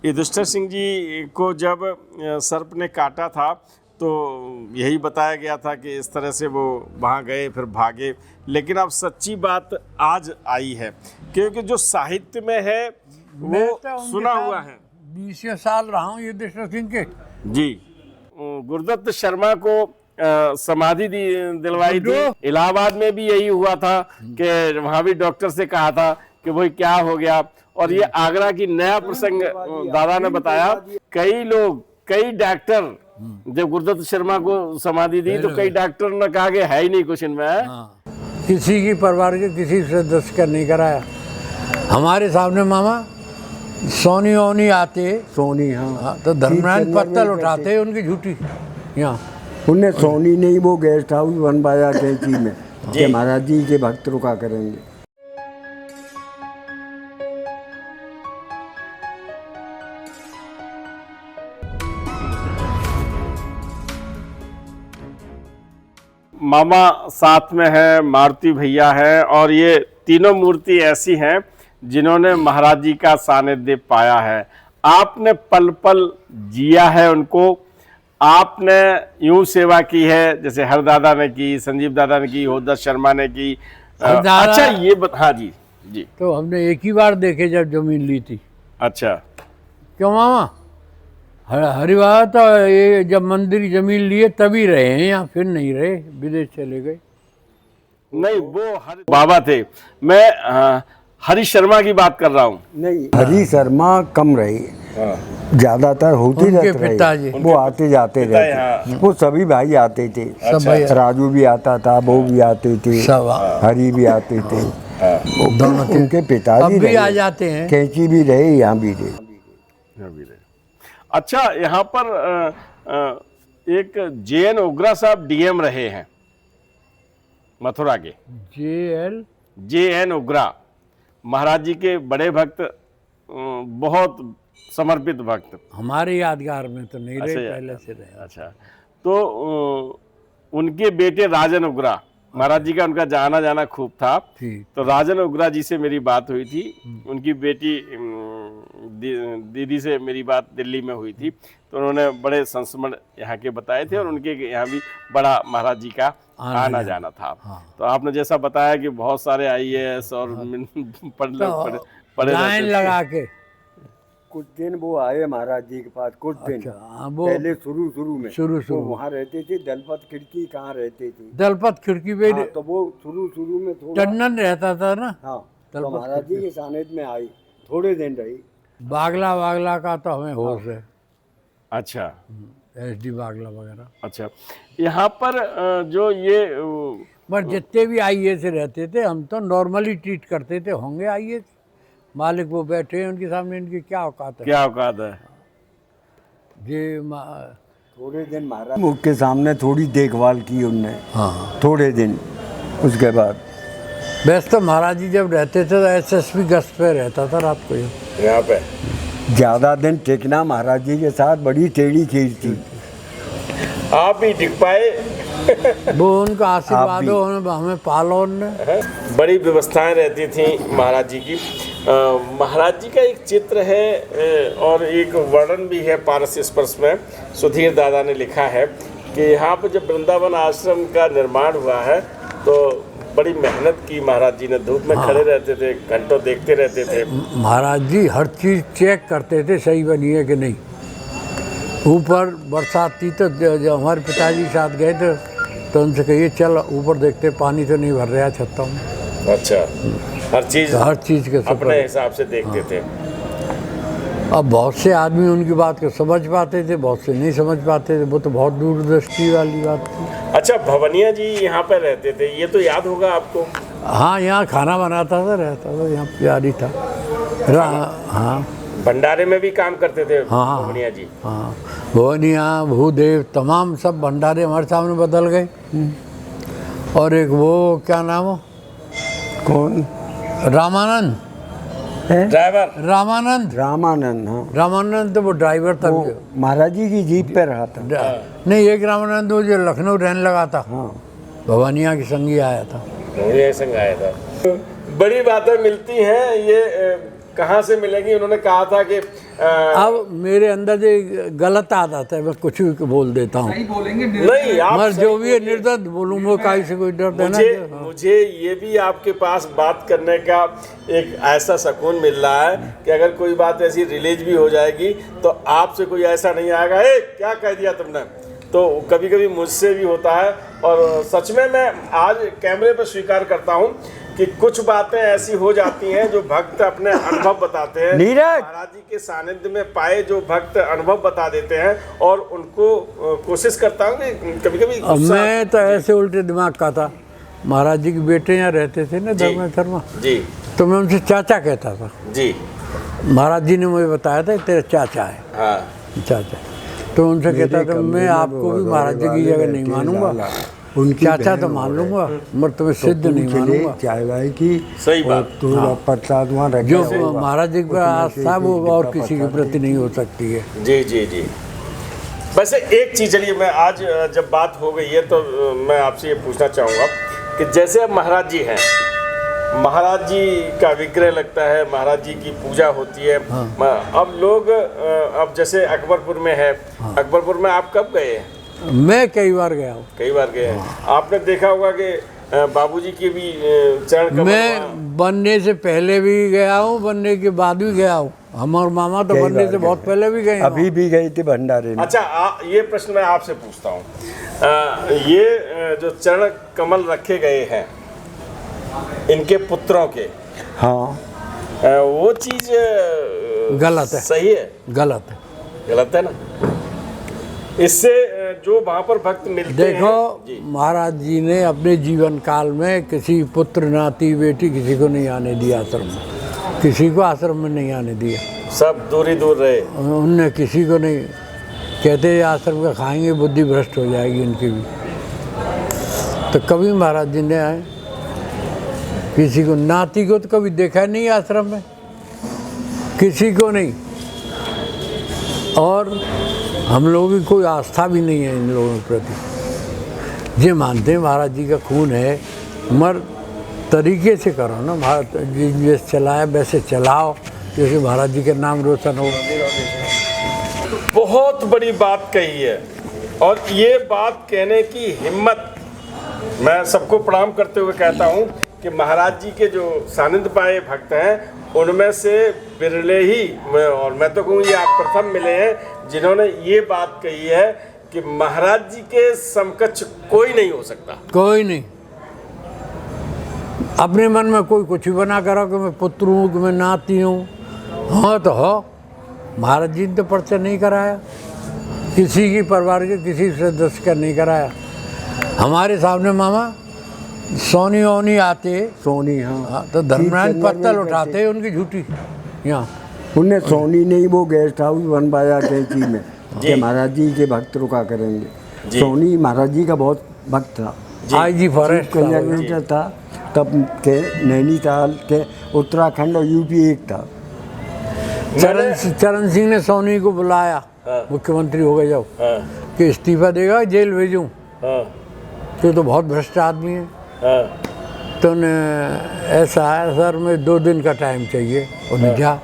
युधिष्ठिर सिंह जी को जब सर्प ने काटा था तो यही बताया गया था कि इस तरह से वो वहाँ गए फिर भागे, लेकिन अब सच्ची बात आज आई है क्योंकि जो साहित्य में है वो सुना हुआ है। 20 साल रहा हूँ युधिष्ठिर सिंह के। जी, गुरुदत्त शर्मा को समाधि दिलवाई थी। इलाहाबाद में भी यही हुआ था कि वहाँ भी डॉक्टर से कहा था कि भाई क्या हो गया। और ये आगरा की नया प्रसंग दादा ने बताया, कई लोग, कई डॉक्टर जब गुरुदत्त शर्मा को समाधि दी तो कई डॉक्टर ने कहा कि है ही नहीं कुछ इनमें। किसी की परिवार के किसी सदस्य का नहीं कराया। हमारे सामने मामा सोनी ओनी आते, सोनी, हाँ, तो धर्मराज पत्तल उठाते उनकी झूठी। यहाँ उन्हें सोनी नहीं, वो गेस्ट हाउस बनवाया कैंची में कि महाराज जी के भक्त रुका करेंगे। मामा साथ में है, मारुति भैया है, और ये तीनों मूर्ति ऐसी हैं जिन्होंने महाराज जी का सानिध्य पाया है। आपने पल पल जिया है उनको, आपने यूं सेवा की है जैसे हर दादा ने की, संजीव दादा ने की, होदत शर्मा ने की। अच्छा ये हाँ जी जी। तो हमने एक ही बार देखे जब जमीन ली थी। अच्छा, क्यों मामा? हरिवार तो ये जब मंदिर जमीन लिए तभी रहे हैं यहाँ, फिर नहीं रहे, विदेश चले गए। नहीं, वो बाबा थे। मैं हरी शर्मा की बात कर रहा हूँ। नहीं, हरी शर्मा कम रही, ज्यादातर होती रहती, वो आते जाते रहते, वो सभी भाई आते थे। राजू भी आता था, वो भी आते थे, हरी भी आते थे, दोनों उनके पिताजी भी आ जाते हैं। कैंची भी रहे, यहाँ भी रहे। अच्छा, यहाँ पर एक JN उग्रा साहब DM रहे हैं मथुरा के। JN उग्रा महाराज जी के बड़े भक्त, बहुत समर्पित भक्त। हमारे यादगार में तो नहीं रहे, पहले से रहे। अच्छा, तो उनके बेटे राजन उग्रा, महाराज जी का उनका जाना जाना खूब था। तो राजन उग्रा जी से मेरी बात हुई थी, उनकी बेटी दीदी से मेरी बात दिल्ली में हुई थी, तो उन्होंने बड़े संस्मरण यहाँ के बताए थे और उनके यहाँ भी बड़ा महाराज जी का आना जाना था। तो आपने जैसा बताया कि बहुत सारे IAS और पढ़े लगा के कुछ दिन वो आए महाराज जी के पास, कुछ दिन पहले शुरू में वहाँ रहते थे। दलपत खिड़की कहाँ रहते थे? दलपत खिड़की पे। तो वो शुरू में टंडन रहता था ना। हाँ, तो महाराज जी के सानिध्य में आई, थोड़े दिन रही। बागला का तो हमें होश है। अच्छा, SD बागला वगैरह। अच्छा, यहाँ पर जो ये पर जितने भी IAS रहते थे हम तो नॉर्मली ट्रीट करते थे। होंगे IAS, मालिक वो बैठे हैं उनके सामने, इनकी क्या औकात है? क्या औकात है? ये थोड़े दिन महाराज मुख के सामने थोड़ी देखभाल की उनने। हाँ, थोड़े दिन। उसके बाद वैसे तो महाराज जी जब रहते थे तो SSP गश्त पे रहता था रात को यहाँ पे। ज्यादा दिन टिकना महाराज जी के साथ बड़ी टेढ़ी खींच थी। आप भी टिक पाए? वो उनका आशीर्वाद हो, हमें पालो उन्होंने। बड़ी व्यवस्थाएं रहती थी महाराज जी की। महाराज जी का एक चित्र है और एक वर्णन भी है पारस स्पर्श में। सुधीर दादा ने लिखा है कि यहाँ पर जब वृंदावन आश्रम का निर्माण हुआ है तो बड़ी मेहनत की महाराज जी ने, धूप में खड़े रहते थे, घंटों देखते रहते थे। महाराज जी हर चीज़ चेक करते थे सही बनी है कि नहीं। ऊपर बरसात थी तो जब हमारे पिताजी साथ गए थे तो उनसे कहिए चल ऊपर देखते पानी तो नहीं भर रहा छत्ता में। अच्छा, हर चीज़ के अपने हिसाब से देखते थे। अब बहुत से आदमी उनकी बात को समझ पाते थे, बहुत से नहीं समझ पाते थे। वो तो बहुत दूरदृष्टि वाली बात थी। अच्छा, भवनिया जी यहाँ पर रहते थे, ये तो याद होगा आपको? हाँ, यहाँ खाना बनाता था, रहता था, यहाँ प्यारी था। हाँ, भंडारे में भी काम करते थे। हाँ, भवनिया जी। हाँ, भवनिया, भूदेव, तमाम सब भंडारे हमारे सामने बदल गए। और एक वो क्या नाम हो, कौन? रामानंद ड्राइवर। रामानंद। हाँ, रामानंद तो वो ड्राइवर था। महाराज जी की जीप पे रहा था। नहीं, एक रामानंद वो जो लखनऊ रहने लगा था। हाँ, भवानिया की संगी आया था। संग आया था। बड़ी बातें मिलती हैं। ये कहाँ से मिलेंगी? उन्होंने कहा था कि अब मेरे अंदर जो गलत आदत है, मैं कुछ भी बोल देता हूँ। नहीं, आप मगर जो भी है निर्दय बोलूँगा, काहे से कोई डर देना। मुझे ये भी आपके पास बात करने का एक ऐसा सुकून मिल रहा है कि अगर कोई बात ऐसी रिलीज भी हो जाएगी तो आपसे कोई ऐसा नहीं आएगा, ए क्या कह दिया तुमने। तो कभी कभी मुझसे भी होता है, और सच में मैं आज कैमरे पर स्वीकार करता हूँ कि कुछ बातें ऐसी हो जाती हैं जो भक्त अपने अनुभव बताते हैं। महाराज जी के सानिध्य में पाए जो भक्त अनुभव बता देते हैं, और उनको कोशिश करता हूँ कि कभी कभी मैं तो ऐसे उल्टे दिमाग का था। महाराज जी के बेटे यहाँ रहते थे ना, धर्म शर्मा जी, तो मैं उनसे चाचा कहता था जी। महाराज जी ने मुझे बताया था तेरा चाचा है। हाँ। चाचा, तो उनसे कहता था मैं आपको भी महाराज जी की जगह नहीं मानूंगा, उनकी चाचा तो मान लूंगा, मगर तुम्हें सिद्ध नहीं मानूंगा। चाय की सही बात। प्रसाद वहाँ रख जो महाराज जी का आस्था वो और किसी के प्रति नहीं हो सकती है। जी जी जी। वैसे एक चीज़, चलिए मैं आज जब बात हो गई है तो मैं आपसे ये पूछना चाहूँगा कि जैसे अब महाराज जी हैं, महाराज जी का विग्रह लगता है, महाराज जी की पूजा होती है। अब लोग अब जैसे अकबरपुर में है, अकबरपुर में आप कब गए हैं? मैं कई बार गया हूँ। कई बार गए हैं। आपने देखा होगा कि बाबूजी के भी चरण कमल। मैं बनने से पहले भी गया हूँ, बनने के बाद भी गया हूँ। हमारे मामा तो बनने से बहुत पहले भी गए, अभी भी गए थे भंडारे में। अच्छा, ये प्रश्न मैं आपसे पूछता हूँ, ये जो चरण कमल रखे गए हैं इनके पुत्रों के, हाँ, वो चीज गलत है। सही है? गलत है। गलत है ना? इससे जो वहाँ पर भक्त मिलते देखो हैं, महाराज जी ने अपने जीवन काल में किसी पुत्र नाती बेटी किसी को नहीं आने दिया आश्रम में, किसी को आश्रम में नहीं आने दिया, सब दूरी दूर रहे। उनने किसी को नहीं, कहते आश्रम का खाएंगे बुद्धि भ्रष्ट हो जाएगी इनकी भी। तो कभी महाराज जी ने आए किसी को, नाती को तो कभी देखा नहीं आश्रम में, किसी को नहीं। और हम लोगों की कोई आस्था भी नहीं है इन लोगों के प्रति। ये मानते हैं महाराज जी का खून है, मगर तरीके से करो ना, महाराज जी जैसे चलाए वैसे चलाओ, जैसे महाराज जी के नाम रोशन हो। बहुत बड़ी बात कही है, और ये बात कहने की हिम्मत मैं सबको प्रणाम करते हुए कहता हूँ कि महाराज जी के जो सानिध्य पाए भक्त हैं उनमें से बिरले ही, और मैं तो कहूँ ये आप प्रथम मिले हैं जिन्होंने ये बात कही है कि महाराज जी के समकक्ष कोई नहीं हो सकता। कोई नहीं। अपने मन में कोई कुछ भी बना करो कि मैं पुत्र हूँ, कि मैं नाती हूँ। हाँ तो हो, महाराज जी ने तो पर्चा नहीं कराया, किसी की परिवार के किसी सदस्य का नहीं कराया। हमारे सामने मामा सोनी ओनी आते, सोनी, हाँ, तो धर्मराज पत्तल उठाते उनकी झूठी यहाँ। उनने सोनी नहीं वो गेस्ट हाउस बनवाया कैंची में कि महाराज जी के भक्त रुका करेंगे। सोनी महाराज जी का बहुत भक्त था, IG फॉरेस्ट कंजर्वेटर था तब के, नैनीताल के, उत्तराखंड और यूपी एक था। चरण सिंह ने सोनी को बुलाया, मुख्यमंत्री हो गए जब, कि इस्तीफा देगा जेल भेजूं, तो बहुत भ्रष्ट आदमी है। तो ऐसा है सर, मैं 2 दिन का टाइम चाहिए। उन्हें जा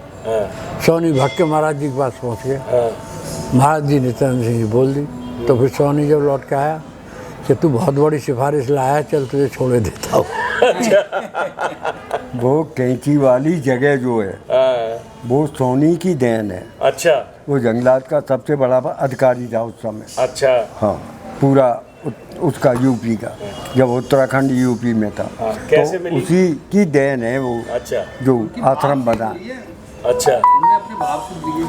सोनी भाग के महाराज जी के पास पहुंच गए। महाराज जी ने चरण सिंह जी बोल दी। तो फिर सोनी जब लौट के आया कि तू बहुत बड़ी सिफारिश लाया, चल तुझे छोड़े देता हूँ। वो कैंची वाली जगह जो है वो सोनी की देन है। अच्छा। वो जंगलात का सबसे बड़ा अधिकारी था उस समय। अच्छा। हाँ, पूरा उसका यूपी का, जब उत्तराखंड यूपी में था। कैसे तो मिली? उसी की देन है वो। अच्छा। जो आश्रम बना। अच्छा। अपने भाव से दिए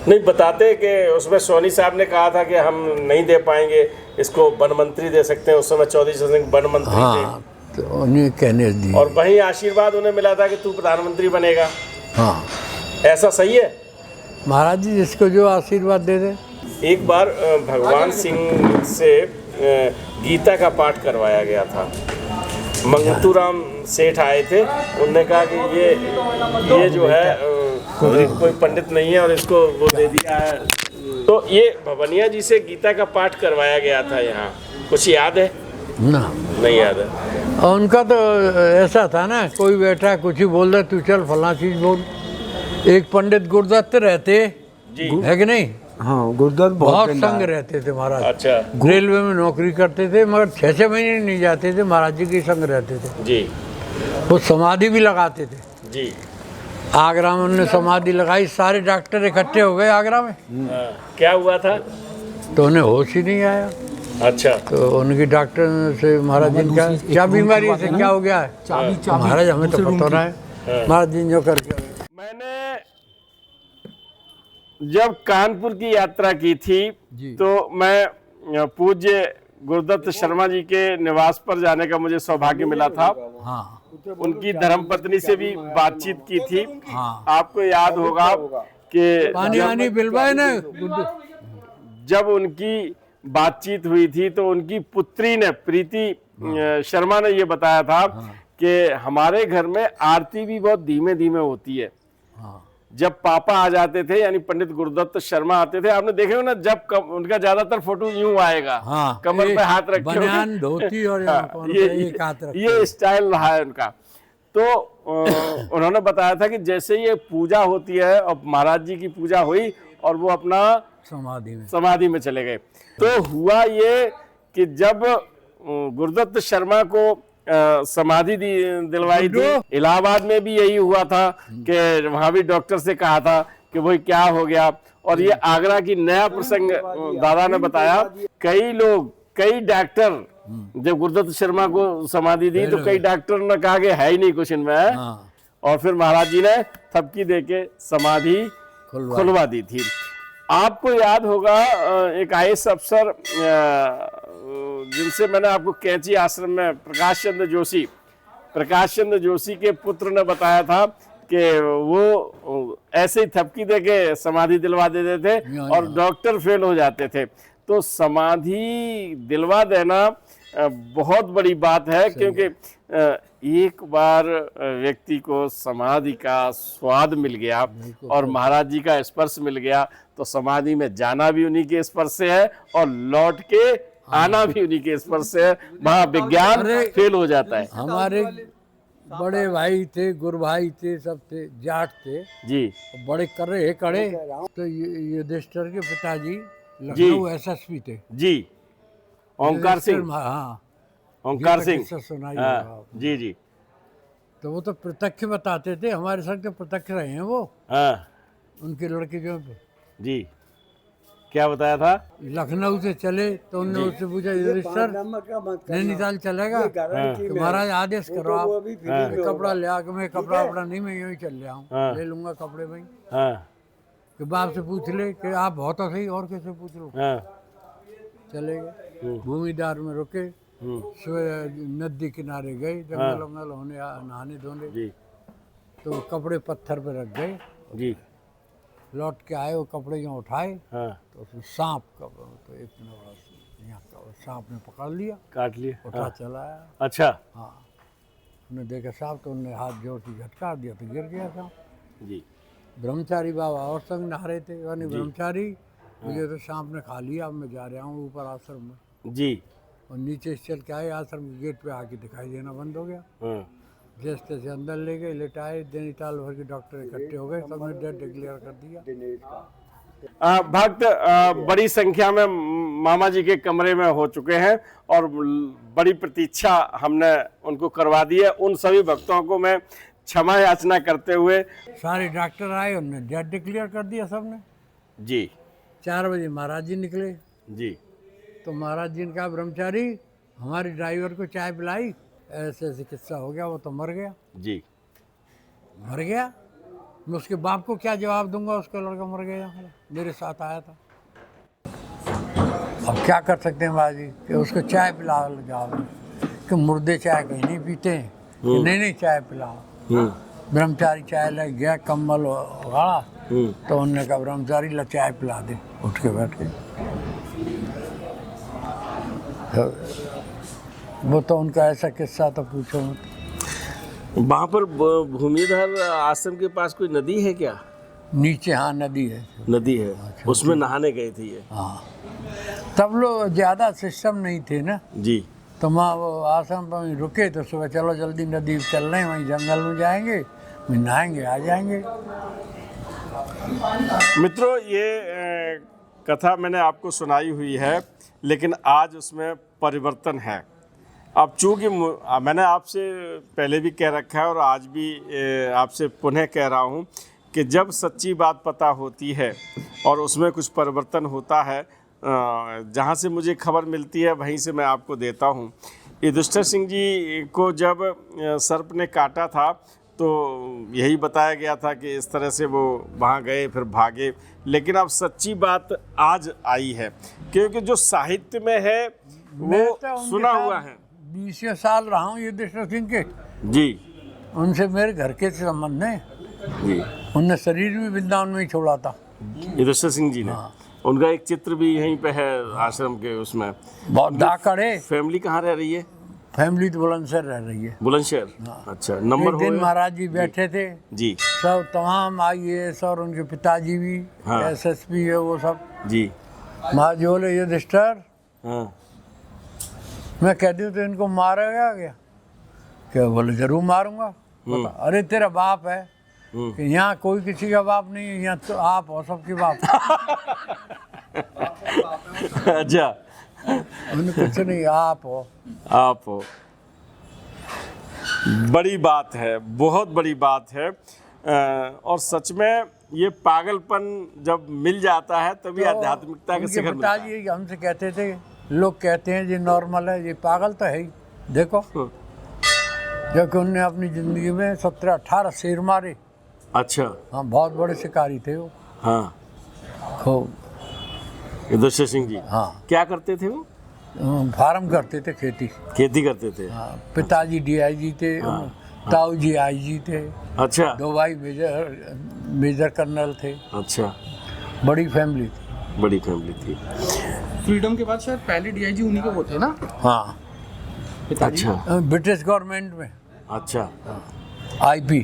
नहीं बताते कि उसमें सोनी साहब ने कहा था कि हम नहीं दे पाएंगे, इसको वन मंत्री दे सकते हैं। उस समय चौधरी सिंह वन मंत्री थे। हाँ, तो उन्हें कहने दिए। और वहीं आशीर्वाद उन्हें मिला था कि तू प्रधानमंत्री बनेगा। हाँ, ऐसा सही है? महाराज जी जिसको जो आशीर्वाद दे दे। एक बार भगवान सिंह से गीता का पाठ करवाया गया था। मंगतूराम सेठ आए थे, उन्होंने कहा कि ये जो है कोई पंडित नहीं है और इसको वो दे दिया है। तो ये भवनिया जी से गीता का पाठ करवाया गया था यहाँ, कुछ याद है? ना, नहीं याद है। और उनका तो ऐसा था ना, कोई बैठा कुछ ही बोल दे, तू चल फलां चीज बोल। एक पंडित गुरुदत्त रहते है कि नहीं? हाँ, गुरुदत्त बहुत संग रहते थे महाराज। अच्छा। रेलवे में नौकरी करते थे, मगर 6-6 महीने नहीं जाते थे, महाराज जी के संग रहते थे जी। वो समाधि भी लगाते थे जी। आगरा में। उन्होंने समाधि लगाई, सारे डॉक्टर इकट्ठे हो गए आगरा में। क्या हुआ था? तो उन्हें होश ही नहीं आया। अच्छा। तो उनकी डॉक्टर से महाराज जी का क्या बीमारी से क्या हो गया है? तो महाराज हमें तो पता रहा है। महाराज जी जो करके मैंने जब कानपुर की यात्रा की थी तो मैं पूज्य गुरुदत्त शर्मा जी के निवास पर जाने का मुझे सौभाग्य मिला था। हाँ, उनकी धर्मपत्नी से भी बातचीत की थी। हाँ। आपको याद होगा कि पानी बिलवाए ना, जब उनकी बातचीत हुई थी तो उनकी पुत्री ने, प्रीति शर्मा ने ये बताया था कि हमारे घर में आरती भी बहुत धीमे धीमे होती है। जब पापा आ जाते थे, यानी पंडित गुरुदत्त शर्मा आते थे, आपने देखे हो ना, जब उनका ज्यादातर फोटो यूं आएगा, कमर पे हाथ रखे बनियान धोती और ये स्टाइल रहा है उनका। तो उन्होंने बताया था कि जैसे ये पूजा होती है और महाराज जी की पूजा हुई और वो अपना समाधि में चले गए। तो हुआ ये कि जब गुरुदत्त शर्मा को समाधि दिलवाई थी, इलाहाबाद में भी यही हुआ था कि वहां भी डॉक्टर से कहा था कि भाई क्या हो गया। और ये आगरा की नया प्रसंग दादा ने बताया, कई लोग, कई डॉक्टर जब गुरुदत्त शर्मा को समाधि दी तो कई डॉक्टर ने कहा कि है ही नहीं कुछ इनमें, और फिर महाराज जी ने थपकी देके समाधि खुलवा दी थी। आपको याद होगा एक IAS अफसर जिनसे मैंने आपको कैंची आश्रम में, प्रकाश चंद्र जोशी के पुत्र ने बताया था कि वो ऐसे ही थपकी देके समाधि दिलवा देते थे और डॉक्टर फेल हो जाते थे। तो समाधि दिलवा देना बहुत बड़ी बात है, क्योंकि एक बार व्यक्ति को समाधि का स्वाद मिल गया और महाराज जी का स्पर्श मिल गया तो समाधि में जाना भी उन्हीं के स्पर्श से है और लौट के आना भी उन्हीं के स्पर्श से है। वहाँ विज्ञान फेल हो जाता है। हमारे बड़े भाई थे, गुरु भाई थे, सब थे, जाट थे जी, बड़े कड़े। तो युधिष्ठिर के पिताजी लखनऊ SSP थे जी, ओंकार सिंह। हाँ, ओंकार सिंह सुनाई जी जी। तो वो तो प्रत्यक्ष बताते थे, हमारे साथ तो प्रत्यक्ष रहे हैं वो। उनके लड़के जो जी, क्या बताया था? लखनऊ से चले तो उन्होंने उससे पूछा, युधिष्ठिर नैनीताल चलेगा? तो महाराज आदेश करो आप, कपड़ा ले आके। मैं कपड़ा नहीं, मैं यूं ही चल रहा हूँ, ले लूंगा कपड़े में। कि बाप से पूछ ले कि आप बहुत सही, और कैसे पूछ लो। चले गए, भूमिदार में रुके, नदी किनारे गए, जंगल होने नहाने धोने, तो कपड़े पत्थर पे रख गए जी। लौट के आए, वो कपड़े जो उठाए तो उसमें सांप का, तो एक यहाँ सांप ने पकड़ लिया, काट लिया, उठा चला आया। अच्छा। हाँ, उन्हें देखा सांप तो उन्हें हाथ जोड़ के झटका दिया तो गिर गया सांप जी। ब्रह्मचारी बाबा और संग नहा रहे थे, यानी ब्रह्मचारी, मुझे तो सांप ने खा लिया, अब मैं जा रहा हूँ ऊपर आश्रम में जी। और नीचे से चल के आए, आश्रम के गेट पे आके दिखाई देना बंद हो गया। जैसे से अंदर ले गए, लेटाए, नैनीताल भर के डॉक्टर इकट्ठे हो गए, सबने डेथ डिक्लेयर कर दिया। भक्त बड़ी संख्या में मामा जी के कमरे में हो चुके हैं और बड़ी प्रतीक्षा हमने उनको करवा दी है। उन सभी भक्तों को मैं क्षमा याचना करते हुए, सारे डॉक्टर आए, उन्होंने डेथ डिक्लेयर कर दिया सबने जी। 4 बजे महाराज जी निकले जी। तो महाराज जी ने कहा, ब्रह्मचारी हमारे ड्राइवर को चाय पिलाई, ऐसे ऐसे किस्सा हो गया, वो तो मर गया जी। मर गया, मैं उसके बाप को क्या जवाब दूंगा, उसका लड़का मर गया, मेरे साथ आया था। अब क्या कर सकते हैं बाजी कि उसको चाय पिला जाओ, कि मुर्दे चाय कहीं नहीं पीते हैं, नहीं चाय पिलाओ। ब्रह्मचारी चाय लग गया, कम्बल गाड़ा, तो उन्होंने कहा, ब्रह्मचारी ला चाय पिला दे, उठ के बैठ के। वो तो उनका ऐसा किस्सा तो पूछो मत। वहाँ पर भूमिधर आश्रम के पास कोई नदी है क्या? नीचे हाँ नदी है, नदी है, उसमें नहाने गए थे ये। हाँ, तब लोग ज़्यादा सिस्टम नहीं थे ना जी, तो वहाँ वो आश्रम पर वहीं रुके, तो सुबह चलो जल्दी नदी चल रहे हैं, वहीं जंगल में जाएंगे, वहीं नहाएंगे, आ जाएंगे। मित्रों, ये कथा मैंने आपको सुनाई हुई है, लेकिन आज उसमें परिवर्तन है। अब चूँकि मैंने आपसे पहले भी कह रखा है और आज भी आपसे पुनः कह रहा हूँ कि जब सच्ची बात पता होती है और उसमें कुछ परिवर्तन होता है, जहाँ से मुझे खबर मिलती है वहीं से मैं आपको देता हूँ। युधिष्ठिर सिंह जी को जब सर्प ने काटा था तो यही बताया गया था कि इस तरह से वो वहाँ गए, फिर भागे। लेकिन अब सच्ची बात आज आई है, क्योंकि जो साहित्य में है वो सुना हुआ है। 20 साल रहा हूँ युधिष्ठिर सिंह के जी, उनसे मेरे घर के संबंध है जी। उनने शरीर भी वृंदावन में ही छोड़ा था, युधिष्ठिर सिंह जी ने। उनका एक चित्र भी यहीं पे है आश्रम के उसमें। बहुत धाकड़ है। फैमिली कहाँ रह रही है? फैमिली तो बुलंदशहर रह रही है। बुलंदशहर, अच्छा। नंबर एक दिन महाराज जी बैठे थे जी, सब तमाम IAS और उनके पिताजी भी, SSP है वो सब जी। महाराज जी बोले युधिष्ठिर, हाँ, मैं कह दूँ तो इनको मारेगा क्या? क्या? बोले जरूर मारूंगा। बता, अरे तेरा बाप है कि यहाँ कोई किसी का बाप नहीं है, यहाँ तो आप हो सबके बाप। अच्छा। उन्हें कुछ नहीं, आप हो। आप हो। बड़ी बात है, बहुत बड़ी बात है। और सच में ये पागलपन जब मिल जाता है तभी आध्यात्मिकता के शिखर मिलता है। पिताजी हमसे कहते थे, लोग कहते हैं ये नॉर्मल है, ये पागल तो है ही। देखो, जबकि उनने अपनी जिंदगी में 17-18 शेर मारे। अच्छा। हाँ, बहुत बड़े शिकारी थे वो। हाँ, खूब। युधिष्ठिर सिंह जी। हाँ। क्या करते थे वो? फार्म करते थे, खेती करते थे। हाँ, पिताजी DIG थे, ताऊ जी IG थे। अच्छा। 2 भाई मेजर कर्नल थे। अच्छा, बड़ी फैमिली थी। बड़ी फैमिली थी। फ्रीडम के बाद शायद पहले DIG उन्हीं के वो थे ना? हाँ, अच्छा। ब्रिटिश गवर्नमेंट में। अच्छा। IP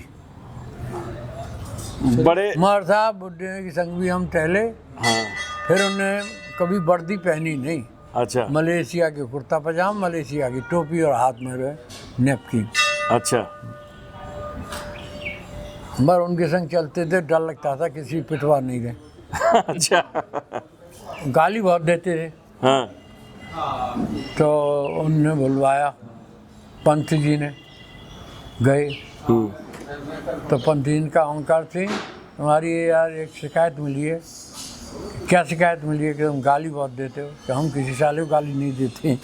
बड़े कुमार साहब बुढ़े की संग भी हम टहले। हाँ। फिर उन्हें कभी वर्दी पहनी नहीं। अच्छा। मलेशिया के कुर्ता पजामा, मलेशिया की टोपी और हाथ में नैपकिन। अच्छा। मगर उनके संग चलते थे, डर लगता था किसी पिटवा नहीं रहे। अच्छा। गाली बहुत देते थे। हाँ। तो उनने बुलवाया, पंत जी ने गए। तो पंत जी का ओंकार सिंह, हमारी यार एक शिकायत मिली है। क्या शिकायत मिली है? कि तुम गाली बहुत देते हो। कि हम किसी साले को गाली नहीं देते।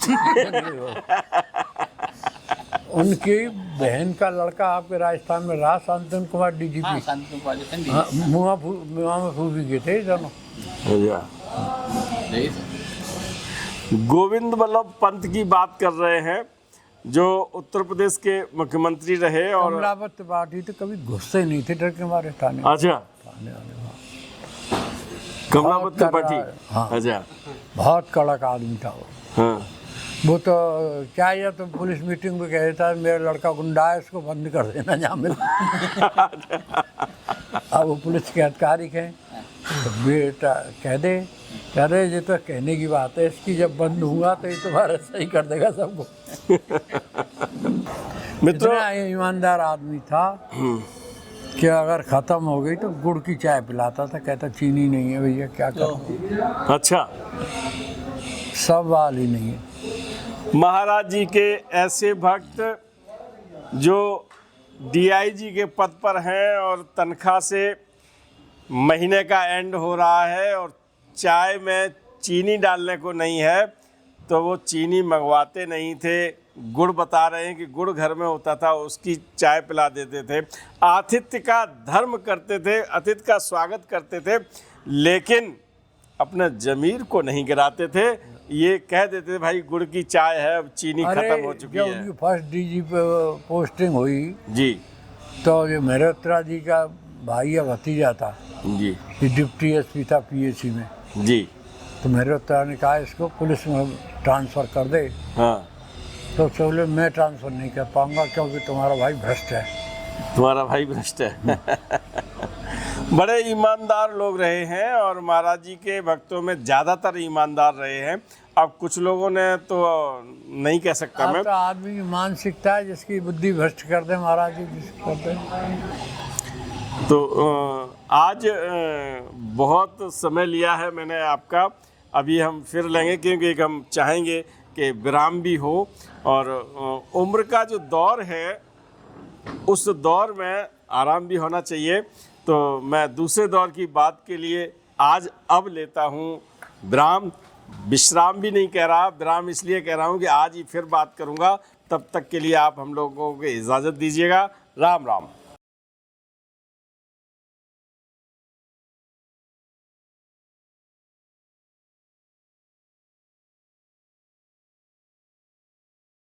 उनकी बहन का लड़का आपके राजस्थान में रहा, शांतनु कुमार DGP। हाँ, मुआ में फूफी के थे दोनों। गोविंद बल्लभ पंत की बात कर रहे हैं, जो उत्तर प्रदेश के मुख्यमंत्री रहे। और कमलापत त्रिपाठी तो कभी घुसते नहीं थे, डर के मारे थाने। अच्छा, कमलापत त्रिपाठी। हाँ, अच्छा, बहुत कड़क आदमी था वो। हाँ। वो तो क्या, या तो पुलिस मीटिंग में कह देता मेरा लड़का गुंडा है, इसको बंद कर देना जहाँ मिल। अब वो पुलिस के अधिकारी कहें तो बेटा कह दे, कह रहे ये तो कहने की बात है, इसकी जब बंद हुआ तो ये तुम्हारा सही कर देगा सबको। मित्रों, इतना ईमानदार आदमी था कि अगर ख़त्म हो गई तो गुड़ की चाय पिलाता था। कहता चीनी नहीं है भैया, क्या करूं। अच्छा, सब वाल ही नहीं है। महाराज जी के ऐसे भक्त जो DIG के पद पर हैं और तनख्वाह से महीने का एंड हो रहा है और चाय में चीनी डालने को नहीं है, तो वो चीनी मंगवाते नहीं थे। गुड़ बता रहे हैं कि गुड़ घर में होता था, उसकी चाय पिला देते थे। आतिथ्य का धर्म करते थे, अतिथि का स्वागत करते थे, लेकिन अपने जमीर को नहीं गिराते थे। ये कह देते थे भाई गुड़ की चाय है, अब चीनी खत्म हो चुकी है। जब उनकी फर्स्ट DG पे पोस्टिंग हुई जी, तो जो मेहरोत्रा जी का भाई या भतीजा था जी, ये डिप्टी SP था PAC में जी। तो मेहरोत्रा ने कहा इसको पुलिस में ट्रांसफ़र कर दे। हाँ। तो उससे बोले मैं ट्रांसफ़र नहीं कर पाऊंगा क्योंकि तुम्हारा भाई भ्रष्ट है। तुम्हारा भाई भ्रष्ट है। बड़े ईमानदार लोग रहे हैं और महाराज जी के भक्तों में ज़्यादातर ईमानदार रहे हैं। अब कुछ लोगों ने तो नहीं कह सकता मैं, तो आदमी की मानसिकता है जिसकी बुद्धि भ्रष्ट कर दे महाराज जी कर दे। तो आज बहुत समय लिया है मैंने आपका, अभी हम फिर लेंगे क्योंकि हम चाहेंगे कि विराम भी हो और उम्र का जो दौर है उस दौर में आराम भी होना चाहिए। तो मैं दूसरे दौर की बात के लिए आज अब लेता हूँ विराम। विश्राम भी नहीं कह रहा, विराम इसलिए कह रहा हूँ कि आज ही फिर बात करूँगा। तब तक के लिए आप हम लोगों को इजाज़त दीजिएगा। राम राम।